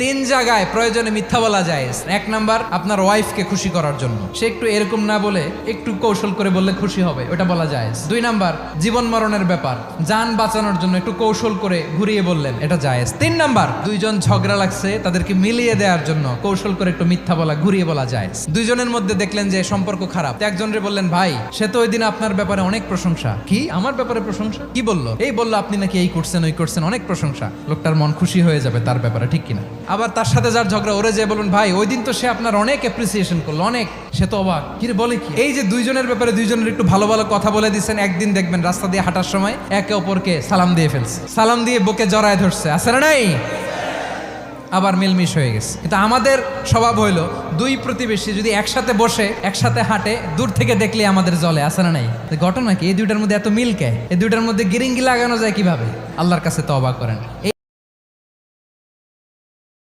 তিন জায়গায় প্রয়োজনে মিথ্যা বলা যায়। এক নাম্বার, আপনার ওয়াইফকে খুশি করার জন্য, সে একটু এরকম না বলে একটু কৌশল করে বললে খুশি হবে, ওটা বলা যায়। দুই নাম্বার, জীবন মরণের ব্যাপার, যান বাঁচানোর জন্য একটু কৌশল করে ঘুরিয়ে বললেন, এটা জায়েজ। তিন নাম্বার, দুইজন ঝগড়া লাগছে তাদেরকে মিলিয়ে দেওয়ার জন্য কৌশল করে একটু মিথ্যা বলা, ঘুরিয়ে বলা যায়। দুইজনের মধ্যে দেখলেন যে সম্পর্ক খারাপ, একজনরে বললেন, ভাই সে তো ওই দিন আপনার ব্যাপারে অনেক প্রশংসা। কি আমার ব্যাপারে প্রশংসা? কি বললো? এই বললো আপনি নাকি এই করছেন ওই করছেন, অনেক প্রশংসা। লোকটার মন খুশি হয়ে যাবে তার ব্যাপারে, ঠিক কিনা? আবার তার সাথে যার ঝগড়া, ওরে যে বলুন, ভাই ওই দিন তো সে আপনার অনেক অ্যাপ্রিসিয়েশন করলো, অনেক, সে তো অবাক, কি রে বলে কি? এই যে দুইজনের ব্যাপারে দুইজনের একটু ভালো ভালো কথা বলে দিচ্ছেন, একদিন দেখবেন রাস্তা দিয়ে হাঁটার সময় একে অপরকে সালাম দিয়ে ফেলছে, সালাম দিয়ে বুকে জড়ায় ধরছে, আছে না নাই? আবার মিলমিশ হয়ে গেছে। কিন্তু আমাদের স্বভাব হইলো, দুই প্রতিবেশী যদি একসাথে বসে একসাথে হাঁটে, দূর থেকে দেখলে আমাদের জ্বলে, আছে না নাই? ঘটনা কি? এই দুইটার মধ্যে এত মিল কে? এই দুইটার মধ্যে গিরিঙ্গি লাগানো যায় কিভাবে? আল্লাহর কাছে তওবা করেন।